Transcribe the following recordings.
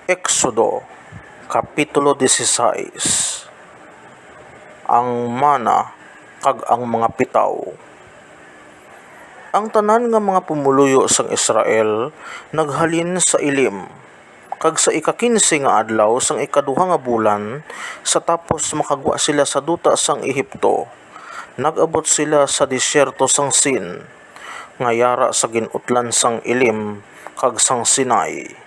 Exodo, Kapitulo 16. Ang mana kag ang mga pitaw. Ang tanan nga mga pumuluyo sang Israel naghalin sa ilim, kag sa ika-15 nga adlaw sang ikaduha nga bulan, sa tapos makagwa sila sa duta sang Ehipto, nag-abot sila sa disyerto sang Sin, nga yara sa ginutlan sang ilim kag sang Sinai.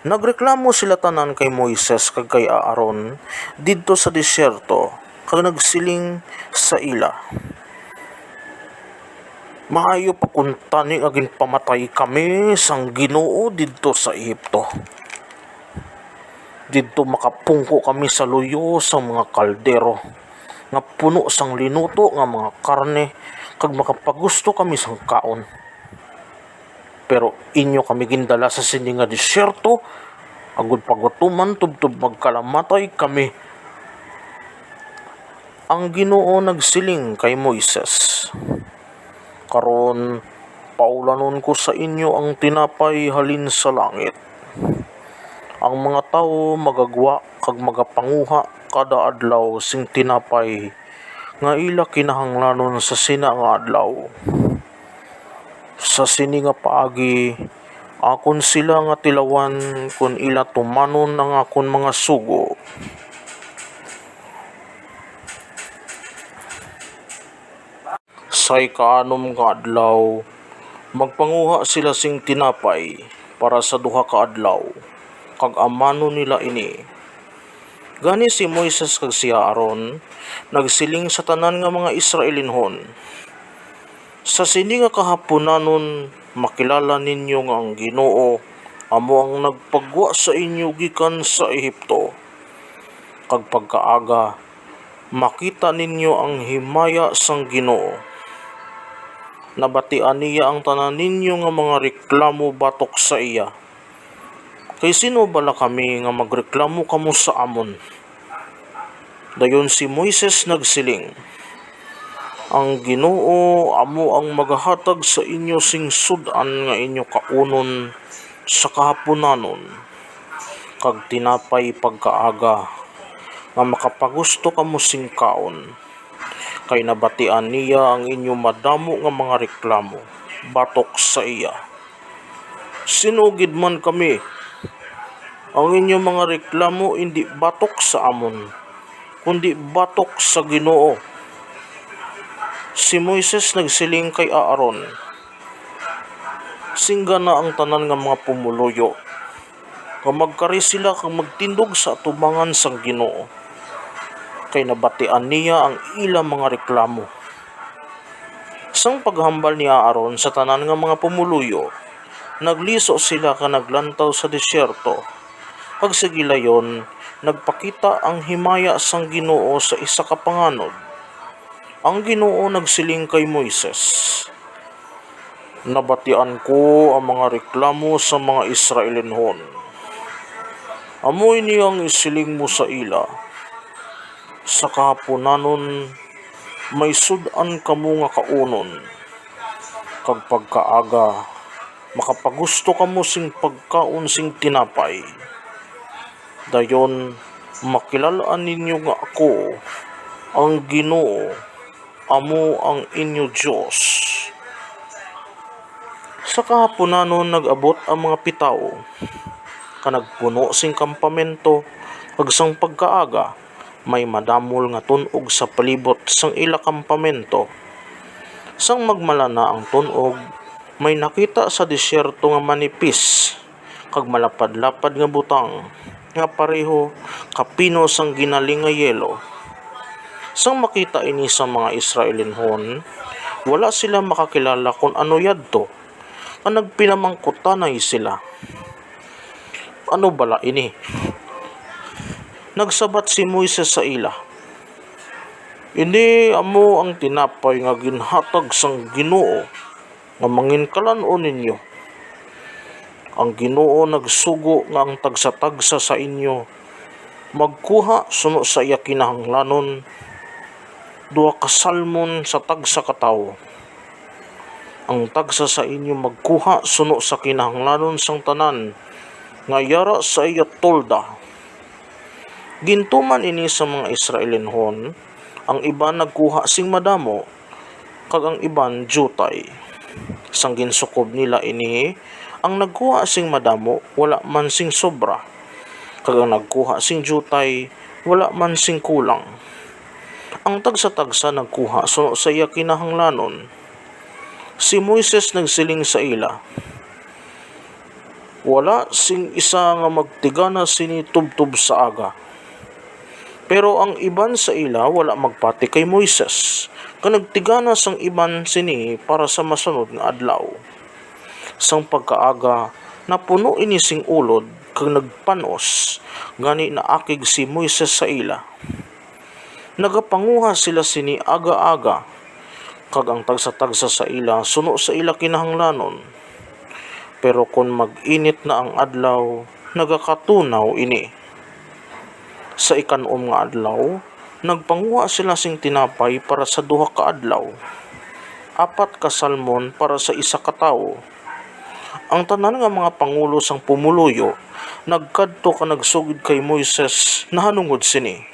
Nagreklamo sila tanan kay Moises kag kay Aaron didto sa disyerto, kag nagsiling sa ila, maayo pa kun tani nga ginpamatay kami sang Ginoo didto sa Ehipto. Didto makapungko kami sa luyo sang mga kaldero nga puno sang linuto nga mga karne, kag makapagusto kami sang kaon. Pero inyo kami gindala sa sini nga disyerto, agud pagwatuman tubtob magkalamatay kami. Ang Ginoo nagsiling kay Moises, karon paulanon ko sa inyo ang tinapay halin sa langit. Ang mga tawo magagwa kag magapanguha kada adlaw sing tinapay nga ila kinahanglanon sa sina nga adlaw. Sa sini nga paagi, akon sila nga tilawan kun ila tumanon ang akon mga sugo. Say kaanom nga adlaw, magpanguha sila sing tinapay para sa duha ka adlaw, kag amano nila ini. Gani si Moises kag si Aaron nagsiling sa tanan nga mga Israelinhon, sa sini nga kahaponanon makilala ninyo nga ang Ginoo amo ang nagpagwa sa inyo gikan sa Ehipto. Kag pagkaaga makita ninyo ang himaya sang Ginoo. Nabatian niya ang tanan ninyo nga mga reklamo batok sa iya. Kay sino bala kami nga magreklamo kamo sa amon? Dayon si Moises nagsiling, ang Ginoo amo ang magahatag sa inyo sing sud-an nga inyo kaunon sa kahaponanon, kag tinapay pagkaaga nga makapagusto kamo sing kaon. Kay nabatian niya ang inyo madamo nga mga reklamo batok sa iya. Sinugid man kami, ang inyo mga reklamo hindi batok sa amon, kundi batok sa Ginoo. Si Moises nagsiling kay Aaron, singga na ang tanan nga mga pumuluyo, kag magkari sila kag magtindog sa atubangan sang Ginoo. Kay nabatian niya ang ilang mga reklamo. Sang paghambal ni Aaron sa tanan nga mga pumuluyo, nagliso sila ka naglantaw sa disyerto, kag sa gilayon nagpakita ang himaya sang Ginoo sa isa ka panganod. Ang Ginoo nagsiling kay Moises, nabatian ko ang mga reklamo sa mga Israelinhon. Amoy niyang isiling mo sa ila, sa kahaponanon may sud-an kamo nga kaunon, kag pagkaaga makapagusto kamo sing pagkaon sing tinapay. Dayon makilalaan ninyo nga ako ang Ginoo amo ang inyo Dios. Sa kahaponanon nag-abot ang mga pitaw, kanagpuno sing kampamento, kag sang pagkaaga may madamol nga tunog sa palibot sang ila kampamento. Sang magmala na ang tunog, may nakita sa disyerto nga manipis kag malapad-lapad nga butang nga pareho kapino sang ginaling nga yelo. Sang makita ini sa mga Israelinhon, wala sila makakilala kung ano yadto, ang nagpinamangkutanay sila. Ano bala ini? Nagsabat si Moises sa ila, ini amo ang tinapay nga ginhatag sang Ginoo nga manginkalan-on ninyo. Ang Ginoo nagsugo nga ang tagsa-tagsa sa inyo magkuha suno sa iya kinahanglanon, 2 ka salmon sa tagsa ka tawo. Ang tagsa sa inyo magkuha suno sa kinahanglanon sang tanan nga yara sa iya tolda. Gintuman ini sa mga Israelinhon, ang iban nagkuha sing madamo, kag ang iban jutay. Sang ginsukob nila ini, ang nagkuha sing madamo wala man sing sobra, kag ang nagkuha sing jutay wala man sing kulang. Ang tagsa-tagsa nagkuha suno sa iya kinahanglanon. Si Moises nagsiling sa ila, wala sing isa nga magtigana sini tubtub sa aga. Pero ang iban sa ila wala magpati kay Moises, kanagtigana sang iban sini para sa masunod nga adlaw. Sang pagkaaga, napuno ini sing ulod kag nagpanos, gani naakig si Moises sa ila. Nagapanguha sila sini aga-aga, kag ang tagsa-tagsa sa ila suno sa ila kinahanglanon. Pero kung mag-init na ang adlaw, nagakatunaw ini. Sa ikanom nga adlaw, nagpanguha sila sing tinapay para sa duha ka adlaw, 4 ka salmon para sa isa ka tawo. Ang tanan nga mga pangulo sang pumuluyo, nagkadto ka nagsugid kay Moises nahanungod sini.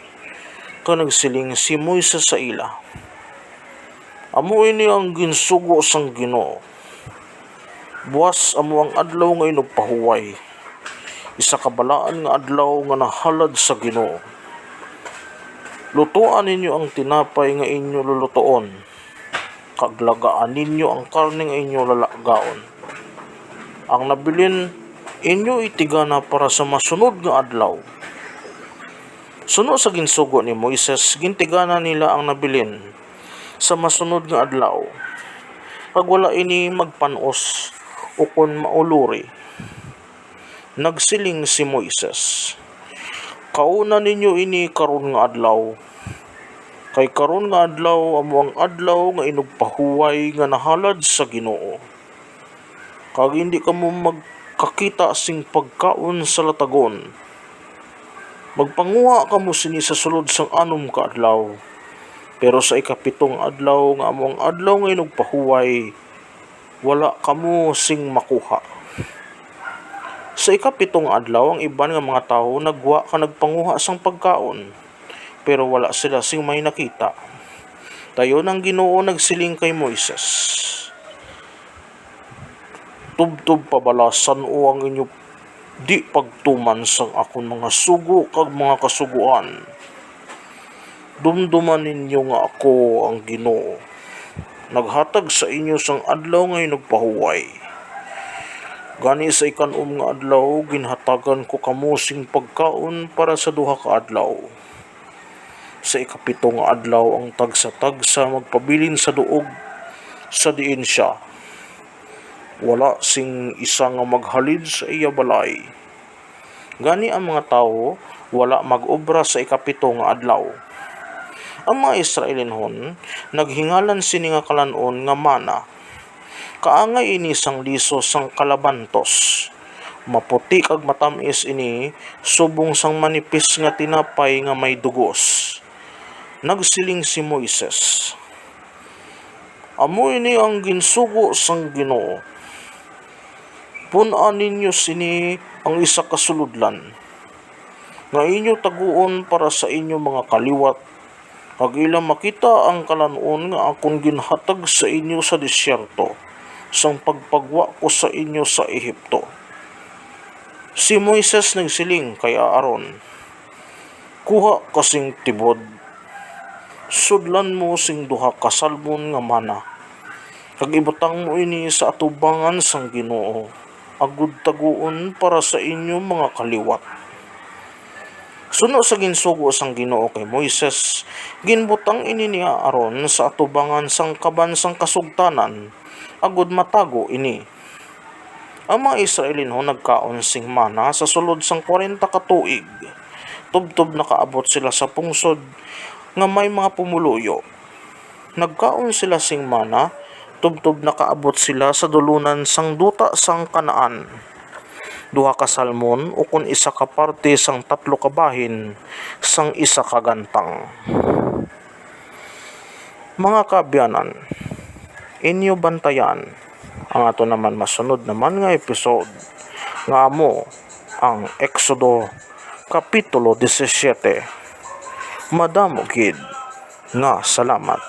Nagsiling si Moises sa ila, amo ini ang ginsugo sang Ginoo. Buwas amo ang adlaw nga inugpahuway, isa ka balaan nga adlaw nga nahalad sa Ginoo. Lutuan ninyo ang tinapay nga inyo lulutoon, kag lagaan ninyo ang karne nga inyo lalagaon. Ang nabilin inyo itigana para sa masunod nga adlaw. Suno sa ginsugo ni Moises, gintigana nila ang nabilin sa masunod nga adlaw. Kag wala ini magpanos o kon mauluri. Nagsiling si Moises, kauna ninyo ini karon nga adlaw. Kay karon nga adlaw amo ang adlaw nga inugpahuway nga nahalad sa Ginoo. Kag hindi kamo magkakita sing pagkaon sa latagon. Magpanguha kamo sini sa sulod sang 6 ka adlaw. Pero sa ikapitong adlaw nga amo ang adlaw nga inugpahuway, wala kamo sing makuha. Sa ikapitong adlaw, ang iban nga mga tao nagwa ka nagpanguha sang pagkaon, pero wala sila sing may nakita. Dayon ang Ginoo nagsiling kay Moises, tubtub pabalasan o ang inyo di pagtuman sang akon mga sugo kag mga kasuguan. Dumduman ninyo nga ako ang Ginoo, naghatag sa inyo sang adlaw nga nagpahuway. Gani sa ikanom nga adlaw, ginhatagan ko kamo sing pagkaon para sa duha ka adlaw. Sa ikapito nga adlaw, ang tagsa-tagsa magpabilin sa duog sa diin siya. Wala sing isa nga maghalid sa iya balay. Gani ang mga tao, wala mag-obra sa ikapito nga adlaw. Ang mga Israelinhon, naghingalan sini nga kalanon nga mana. Kaangay ini sang liso sang kalabantos. Maputi kag matamis ini, subong sang manipis nga tinapay nga may dugos. Nagsiling si Moises, amo ini ang ginsugo sang Ginoo. Punan ninyo sini ang isa ka suludlan, nga inyo taguon para sa inyo mga kaliwat, kag ilang makita ang kalanon nga akong ginhatag sa inyo sa disyerto, sang pagpagwa ko sa inyo sa Ehipto. Si Moises nagsiling kay Aaron, kuha kasing tibod, sudlan mo sing duha ka salmon nga mana, kag ibutang mo ini sa atubangan sang Ginoo, agud taguon para sa inyo mga kaliwat. Suno sa ginsugo sang Ginoo kay Moises, ginbutang ini ni Aaron sa atubangan sang kaban sang kasugtanan, agud matago ini. Ang mga Israelinhon nagkaon sing mana sa sulod sang 40 ka tuig. Tubtob nakaabot sila sa pungsod nga may mga pumuluyo. Nagkaon sila sing mana, tubtob nakaabot sila sa dulunan sang duta sang Kanaan. 2 ka salmon o kun isa ka parte sang 3 ka bahin sang isa ka gantang. Mga kaabyanan, inyo bantayan ang ato naman masunod naman nga episode nga amo ang Exodo Kapitulo 17. Madamo gid nga salamat.